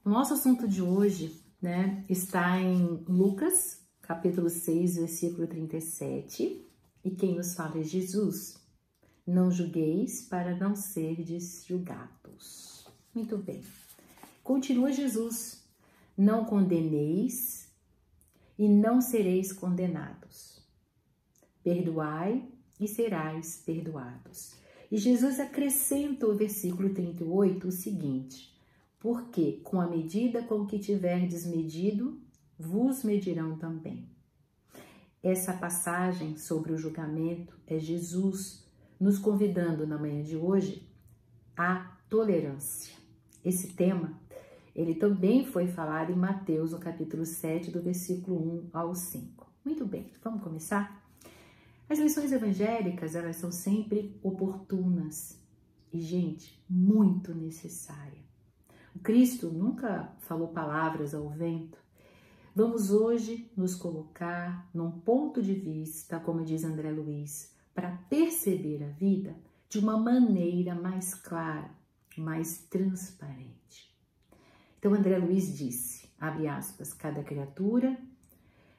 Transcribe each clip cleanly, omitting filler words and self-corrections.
O nosso assunto de hoje, né, está em Lucas, capítulo 6, versículo 37, e quem nos fala é Jesus. Não julgueis para não serdes julgados. Muito bem. Continua Jesus. Não condeneis e não sereis condenados. Perdoai e serás perdoados. E Jesus acrescenta o versículo 38 o seguinte: porque com a medida com que tiverdes medido, vos medirão também. Essa passagem sobre o julgamento é Jesus nos convidando na manhã de hoje à tolerância. Esse tema, ele também foi falado em Mateus, no capítulo 7, do versículo 1 ao 5. Muito bem, vamos começar? As lições evangélicas, elas são sempre oportunas e, gente, muito necessárias. O Cristo nunca falou palavras ao vento. Vamos hoje nos colocar num ponto de vista, como diz André Luiz, para perceber a vida de uma maneira mais clara, mais transparente. Então André Luiz disse, abre aspas, cada criatura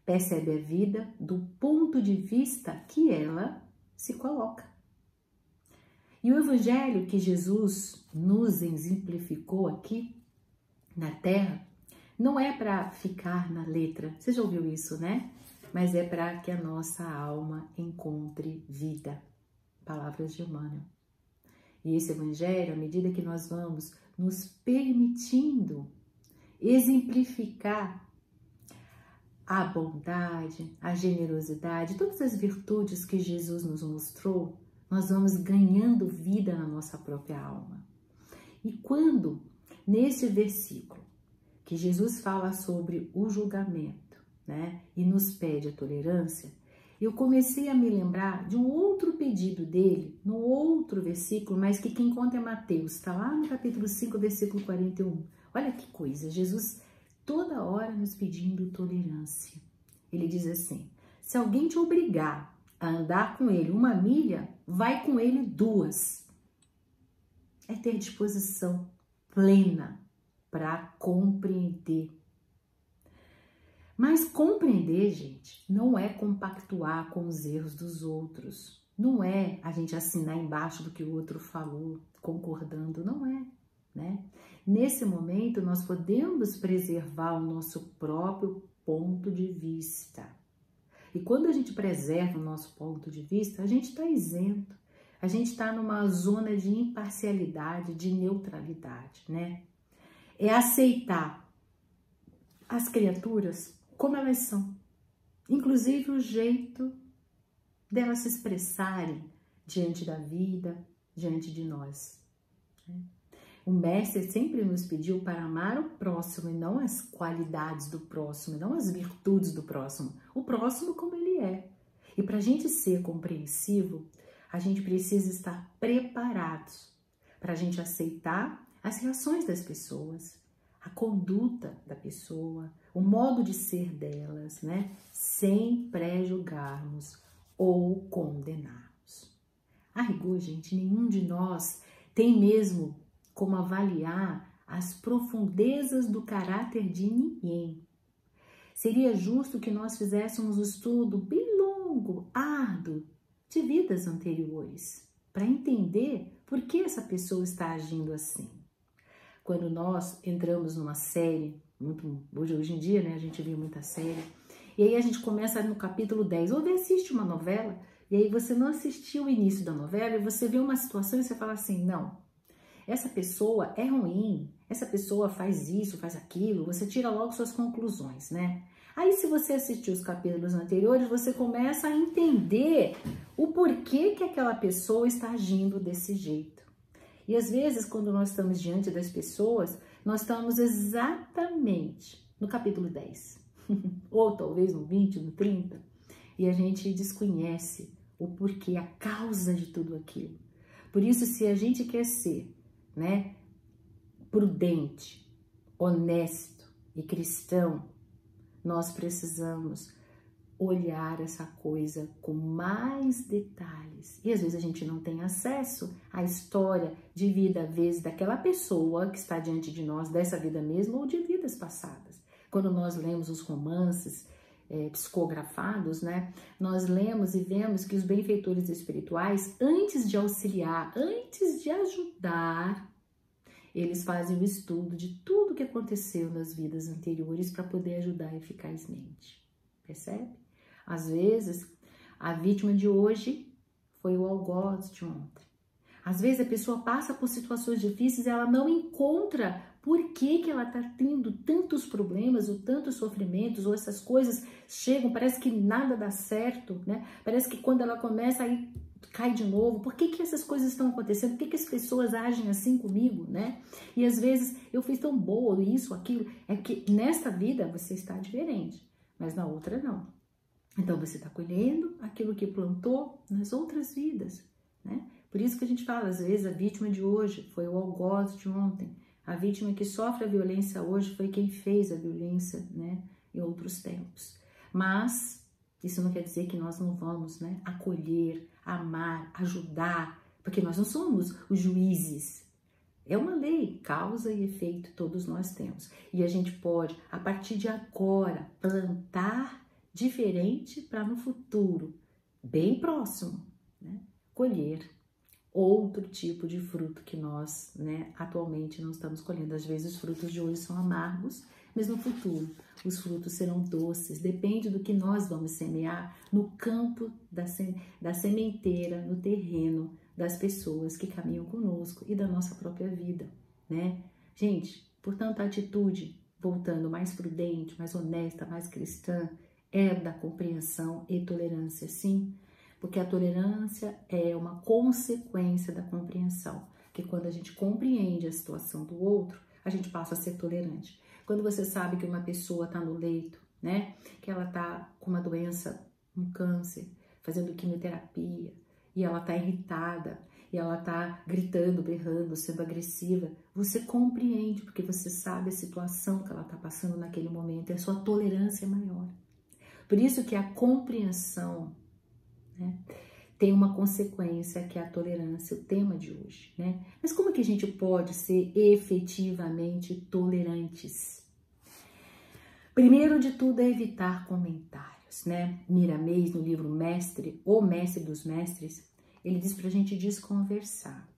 percebe a vida do ponto de vista que ela se coloca. E o evangelho que Jesus nos exemplificou aqui na terra não é para ficar na letra, você já ouviu isso, né? Mas é para que a nossa alma encontre vida. Palavras de Emmanuel. E esse evangelho, à medida que nós vamos nos permitindo exemplificar a bondade, a generosidade, todas as virtudes que Jesus nos mostrou, nós vamos ganhando vida na nossa própria alma. E quando, nesse versículo, que Jesus fala sobre o julgamento, né, e nos pede a tolerância, eu comecei a me lembrar de um outro pedido dele, no outro versículo, mas que quem conta é Mateus, está lá no capítulo 5, versículo 41. Olha que coisa, Jesus toda hora nos pedindo tolerância. Ele diz assim, se alguém te obrigar a andar com ele 1 milha, vai com ele 2. É ter disposição plena para compreender. Mas compreender, gente, não é compactuar com os erros dos outros. Não é a gente assinar embaixo do que o outro falou, concordando, não é, né? Nesse momento, nós podemos preservar o nosso próprio ponto de vista. E quando a gente preserva o nosso ponto de vista, a gente está isento. A gente está numa zona de imparcialidade, de neutralidade, né? É aceitar as criaturas como elas são. Inclusive o jeito delas se expressarem diante da vida, diante de nós. O Mestre sempre nos pediu para amar o próximo e não as qualidades do próximo, e não as virtudes do próximo. O próximo como ele é. E para a gente ser compreensivo, a gente precisa estar preparados para a gente aceitar as reações das pessoas, a conduta da pessoa, o modo de ser delas, né? Sem pré-julgarmos ou condenarmos. A rigor, gente, nenhum de nós tem mesmo como avaliar as profundezas do caráter de ninguém. Seria justo que nós fizéssemos um estudo bem longo, árduo, de vidas anteriores, para entender por que essa pessoa está agindo assim. Quando nós entramos numa série, hoje em dia, né, a gente vê muita série, e aí a gente começa no capítulo 10, ou assiste uma novela, e aí você não assistiu o início da novela, e você vê uma situação e você fala assim, não, essa pessoa é ruim, essa pessoa faz isso, faz aquilo, você tira logo suas conclusões, né? Aí se você assistiu os capítulos anteriores, você começa a entender o porquê que aquela pessoa está agindo desse jeito. E às vezes, quando nós estamos diante das pessoas, nós estamos exatamente no capítulo 10, ou talvez no 20, no 30, e a gente desconhece o porquê, a causa de tudo aquilo. Por isso, se a gente quer ser, né, prudente, honesto e cristão, nós precisamos olhar essa coisa com mais detalhes. E às vezes a gente não tem acesso à história de vida, às vezes, daquela pessoa que está diante de nós, dessa vida mesmo ou de vidas passadas. Quando nós lemos os romances psicografados, né, nós lemos e vemos que os benfeitores espirituais, antes de auxiliar, antes de ajudar, eles fazem o estudo de tudo que aconteceu nas vidas anteriores para poder ajudar eficazmente. Percebe? Às vezes, a vítima de hoje foi o algoz de ontem. Às vezes, a pessoa passa por situações difíceis e ela não encontra por que ela está tendo tantos problemas, ou tantos sofrimentos, ou essas coisas chegam, parece que nada dá certo, né? Parece que quando ela começa, aí cai de novo. Por que essas coisas estão acontecendo? Por que as pessoas agem assim comigo, né? E às vezes, eu fiz tão boa, isso, aquilo. É que nesta vida você está diferente, mas na outra não. Então, você está colhendo aquilo que plantou nas outras vidas, né? Por isso que a gente fala, às vezes, a vítima de hoje foi o algoz de ontem. A vítima que sofre a violência hoje foi quem fez a violência, né, em outros tempos. Mas isso não quer dizer que nós não vamos, né, acolher, amar, ajudar, porque nós não somos os juízes. É uma lei, causa e efeito, todos nós temos. E a gente pode, a partir de agora, plantar diferente para no futuro, bem próximo, né, colher outro tipo de fruto que nós, né, atualmente não estamos colhendo. Às vezes os frutos de hoje são amargos, mas no futuro os frutos serão doces. Depende do que nós vamos semear no campo da sementeira, no terreno das pessoas que caminham conosco e da nossa própria vida, né? Gente, portanto, a atitude, voltando, mais prudente, mais honesta, mais cristã, é da compreensão e tolerância, sim. Porque a tolerância é uma consequência da compreensão. Que quando a gente compreende a situação do outro, a gente passa a ser tolerante. Quando você sabe que uma pessoa está no leito, né? Que ela está com uma doença, um câncer, fazendo quimioterapia, e ela está irritada, e ela está gritando, berrando, sendo agressiva, você compreende, porque você sabe a situação que ela está passando naquele momento, e a sua tolerância é maior. Por isso que a compreensão, né, tem uma consequência que é a tolerância, o tema de hoje, né? Mas como que a gente pode ser efetivamente tolerantes? Primeiro de tudo é evitar comentários, né? Miramês, no livro Mestre, O Mestre dos Mestres, ele diz pra gente desconversar.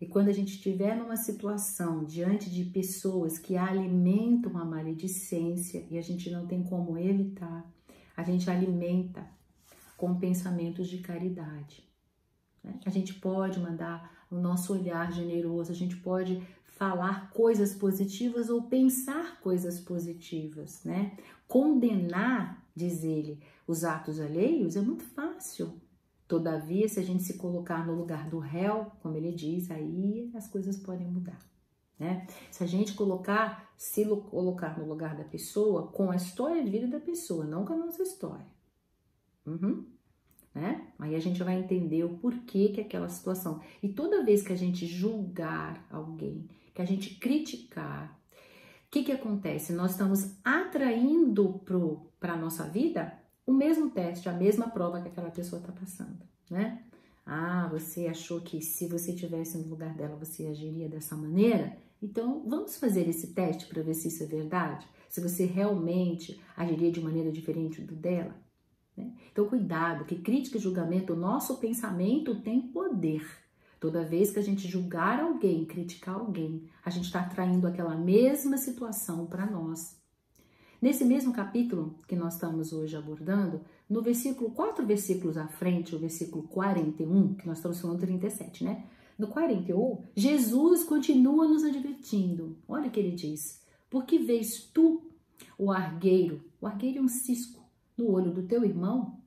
E quando a gente estiver numa situação diante de pessoas que alimentam a maledicência e a gente não tem como evitar, a gente alimenta com pensamentos de caridade, né? A gente pode mandar o nosso olhar generoso, a gente pode falar coisas positivas ou pensar coisas positivas, né? Condenar, diz ele, os atos alheios é muito fácil. Todavia, se a gente se colocar no lugar do réu, como ele diz, aí as coisas podem mudar, né? Se a gente se colocar no lugar da pessoa, com a história de vida da pessoa, não com a nossa história. Né? Aí a gente vai entender o porquê que aquela situação. E toda vez que a gente julgar alguém, que a gente criticar, o que acontece? Nós estamos atraindo para a nossa vida o mesmo teste, a mesma prova que aquela pessoa está passando, né? Ah, você achou que se você estivesse no lugar dela, você agiria dessa maneira? Então, vamos fazer esse teste para ver se isso é verdade? Se você realmente agiria de maneira diferente do dela? Né? Então, cuidado, que crítica e julgamento, o nosso pensamento tem poder. Toda vez que a gente julgar alguém, criticar alguém, a gente está atraindo aquela mesma situação para nós. Nesse mesmo capítulo que nós estamos hoje abordando, no versículo, 4 versículos à frente, o versículo 41, que nós estamos falando 37, né? No 41, Jesus continua nos advertindo. Olha o que ele diz. Porque vês tu o argueiro é um cisco, no olho do teu irmão,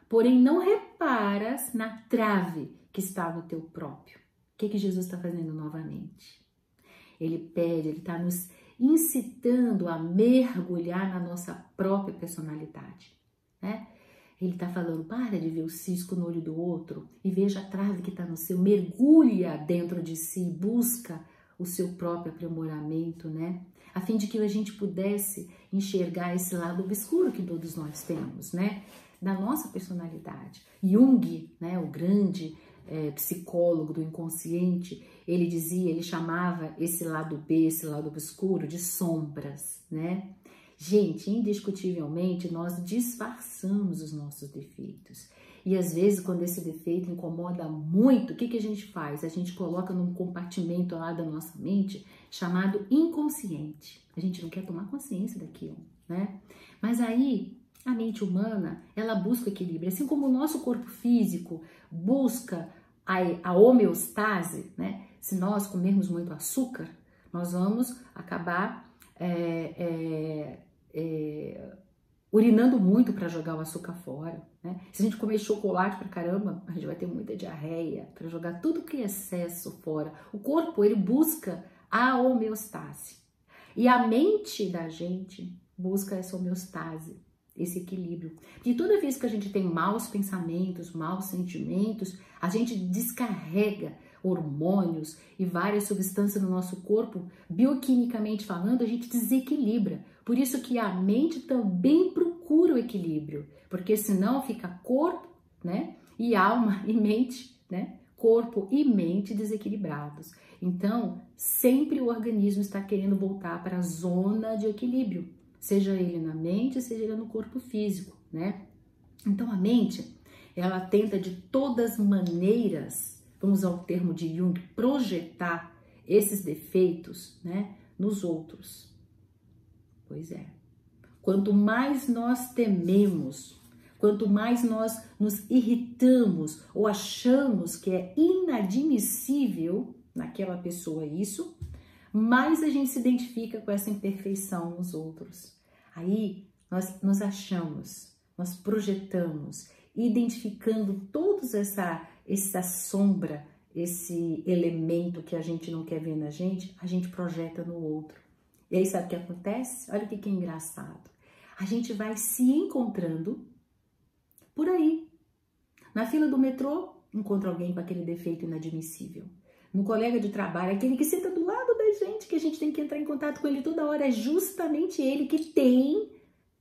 porém não reparas na trave que está no teu próprio. O que Jesus está fazendo novamente? Ele pede, ele está nos incitando a mergulhar na nossa própria personalidade, né? Ele está falando, para de ver o cisco no olho do outro e veja a trave que está no seu, mergulha dentro de si, busca o seu próprio aprimoramento, né? A fim de que a gente pudesse enxergar esse lado obscuro que todos nós temos, né? da nossa personalidade. Jung, né, o grande psicólogo do inconsciente, ele chamava esse lado B, esse lado obscuro, de sombras, né? Gente, indiscutivelmente, nós disfarçamos os nossos defeitos. E às vezes, quando esse defeito incomoda muito, o que a gente faz? A gente coloca num compartimento lá da nossa mente chamado inconsciente. A gente não quer tomar consciência daquilo, né? Mas aí, a mente humana, ela busca equilíbrio. Assim como o nosso corpo físico busca a homeostase, né? Se nós comermos muito açúcar, nós vamos acabar urinando muito para jogar o açúcar fora, né? Se a gente comer chocolate pra caramba, a gente vai ter muita diarreia para jogar tudo que é excesso fora. O corpo, ele busca a homeostase. E a mente da gente busca essa homeostase, esse equilíbrio. E toda vez que a gente tem maus pensamentos, maus sentimentos, a gente descarrega hormônios e várias substâncias no nosso corpo, bioquimicamente falando, a gente desequilibra. Por isso que a mente também procura o equilíbrio, porque senão fica corpo, né, e alma e mente, né, corpo e mente desequilibrados. Então, sempre o organismo está querendo voltar para a zona de equilíbrio, seja ele na mente, seja ele no corpo físico, né? Então, a mente, ela tenta de todas as maneiras, vamos usar o termo de Jung, projetar esses defeitos, né, nos outros. Pois é. Quanto mais nós tememos, quanto mais nós nos irritamos ou achamos que é inadmissível naquela pessoa isso, mais a gente se identifica com essa imperfeição nos outros. Aí nós nos achamos, nós projetamos, identificando toda essa sombra, esse elemento que a gente não quer ver na gente, a gente projeta no outro. E aí sabe o que acontece? Olha o que é engraçado. A gente vai se encontrando por aí. Na fila do metrô, encontra alguém com aquele defeito inadmissível. No colega de trabalho, aquele que senta do lado da gente, que a gente tem que entrar em contato com ele toda hora, é justamente ele que tem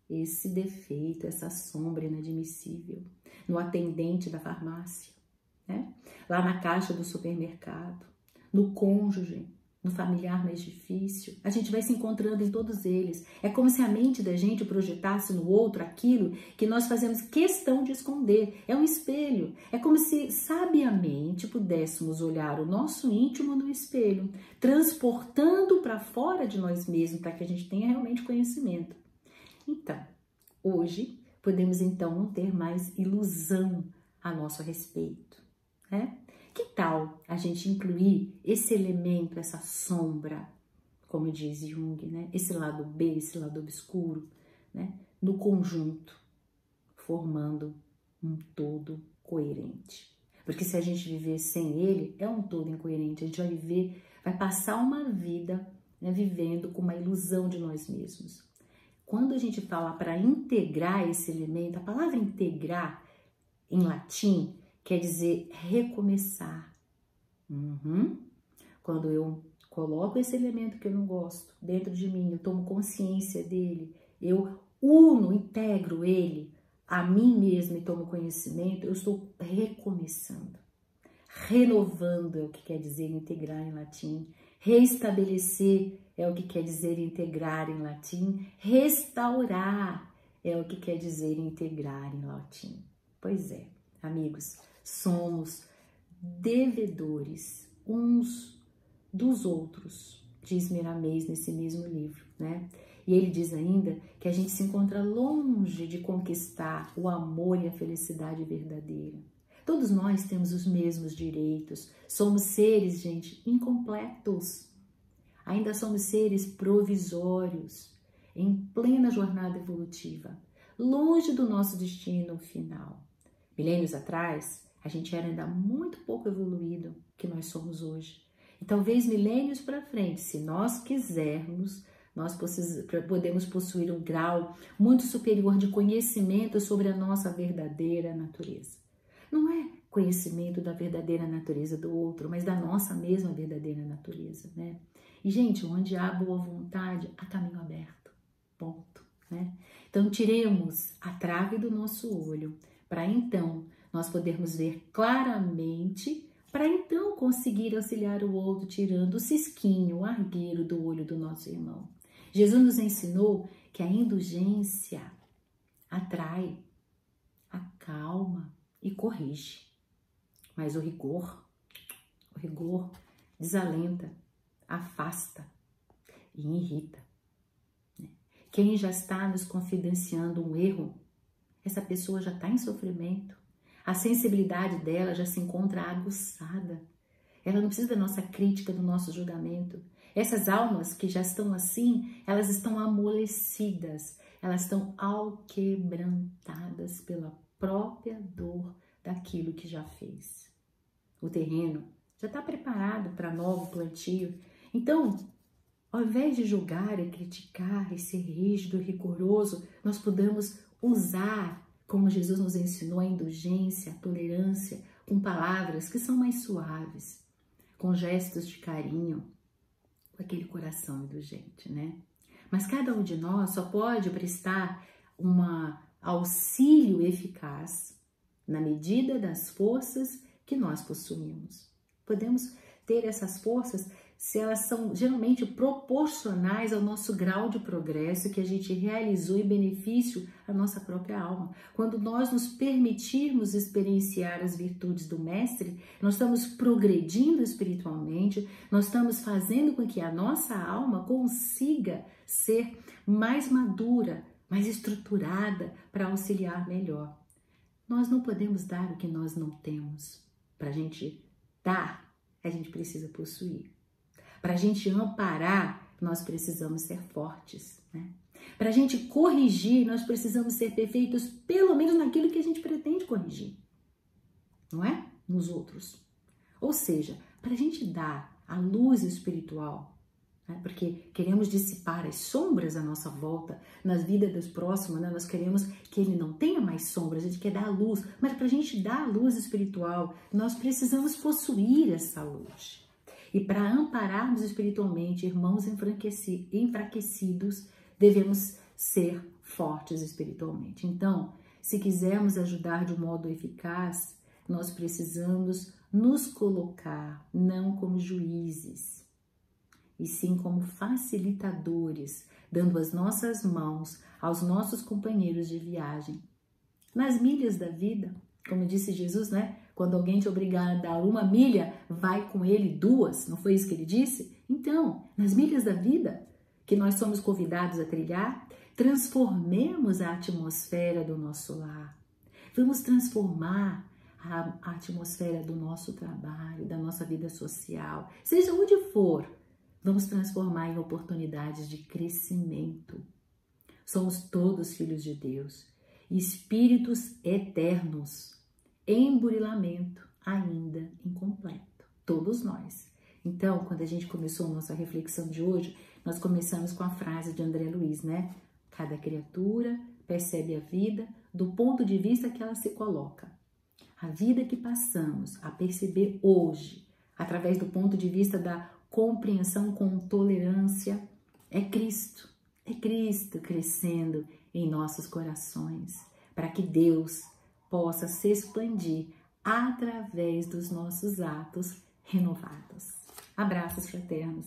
esse defeito, essa sombra inadmissível. No atendente da farmácia, né? Lá na caixa do supermercado, no cônjuge, no familiar mais difícil, a gente vai se encontrando em todos eles. É como se a mente da gente projetasse no outro aquilo que nós fazemos questão de esconder. É um espelho. É como se sabiamente pudéssemos olhar o nosso íntimo no espelho, transportando para fora de nós mesmos, para que a gente tenha realmente conhecimento. Então, hoje, podemos então não ter mais ilusão a nosso respeito, né? Que tal a gente incluir esse elemento, essa sombra, como diz Jung, né? Esse lado B, esse lado obscuro, né? No conjunto, formando um todo coerente. Porque se a gente viver sem ele, é um todo incoerente. A gente vai passar uma vida, né, vivendo com uma ilusão de nós mesmos. Quando a gente fala para integrar esse elemento, a palavra integrar em latim quer dizer recomeçar. Quando eu coloco esse elemento que eu não gosto dentro de mim, eu tomo consciência dele, eu integro ele a mim mesma e tomo conhecimento, eu estou recomeçando. Renovando é o que quer dizer integrar em latim. Reestabelecer é o que quer dizer integrar em latim. Restaurar é o que quer dizer integrar em latim. Pois é, amigos, somos devedores uns dos outros, diz Miramês nesse mesmo livro, né? E ele diz ainda que a gente se encontra longe de conquistar o amor e a felicidade verdadeira. Todos nós temos os mesmos direitos, somos seres, gente, incompletos. Ainda somos seres provisórios, em plena jornada evolutiva, longe do nosso destino final. Milênios atrás, a gente era ainda muito pouco evoluído que nós somos hoje. E talvez milênios para frente, se nós quisermos, nós podemos possuir um grau muito superior de conhecimento sobre a nossa verdadeira natureza. Não é conhecimento da verdadeira natureza do outro, mas da nossa mesma verdadeira natureza, né? E, gente, onde há boa vontade, há caminho aberto. Ponto, né? Então, tiremos a trave do nosso olho, para então nós podermos ver claramente, para então conseguir auxiliar o outro, tirando o cisquinho, o argueiro do olho do nosso irmão. Jesus nos ensinou que a indulgência atrai, acalma e corrige, mas o rigor desalenta, afasta e irrita. Quem já está nos confidenciando um erro, essa pessoa já está em sofrimento, a sensibilidade dela já se encontra aguçada, ela não precisa da nossa crítica, do nosso julgamento. Essas almas que já estão assim, elas estão amolecidas, elas estão alquebrantadas pela própria dor daquilo que já fez. O terreno já está preparado para novo plantio. Então, ao invés de julgar e criticar e ser rígido e rigoroso, nós podemos usar, como Jesus nos ensinou, a indulgência, a tolerância, com palavras que são mais suaves, com gestos de carinho, com aquele coração indulgente, né? Mas cada um de nós só pode prestar um auxílio eficaz na medida das forças que nós possuímos. Podemos ter essas forças se elas são geralmente proporcionais ao nosso grau de progresso que a gente realizou em benefício à nossa própria alma. Quando nós nos permitirmos experienciar as virtudes do Mestre, nós estamos progredindo espiritualmente, nós estamos fazendo com que a nossa alma consiga ser mais madura, mais estruturada para auxiliar melhor. Nós não podemos dar o que nós não temos. Para a gente dar, a gente precisa possuir. Para a gente amparar, nós precisamos ser fortes, né? Para a gente corrigir, nós precisamos ser perfeitos, pelo menos naquilo que a gente pretende corrigir, não é? Nos outros. Ou seja, para a gente dar a luz espiritual, né? Porque queremos dissipar as sombras à nossa volta, nas vidas dos próximos, né? Nós queremos que ele não tenha mais sombras, a gente quer dar a luz, mas para a gente dar a luz espiritual, nós precisamos possuir essa luz. E para ampararmos espiritualmente irmãos enfraquecidos, devemos ser fortes espiritualmente. Então, se quisermos ajudar de um modo eficaz, nós precisamos nos colocar não como juízes, e sim como facilitadores, dando as nossas mãos aos nossos companheiros de viagem. Nas milhas da vida, como disse Jesus, né? Quando alguém te obrigar a dar 1 milha, vai com ele 2, não foi isso que ele disse? Então, nas milhas da vida que nós somos convidados a trilhar, transformemos a atmosfera do nosso lar. Vamos transformar a atmosfera do nosso trabalho, da nossa vida social, seja onde for, vamos transformar em oportunidades de crescimento. Somos todos filhos de Deus, espíritos eternos, em burilamento ainda incompleto, todos nós. Então, quando a gente começou a nossa reflexão de hoje, nós começamos com a frase de André Luiz, né? Cada criatura percebe a vida do ponto de vista que ela se coloca. A vida que passamos a perceber hoje, através do ponto de vista da compreensão com tolerância, é Cristo crescendo em nossos corações, para que Deus possa se expandir através dos nossos atos renovados. Abraços fraternos.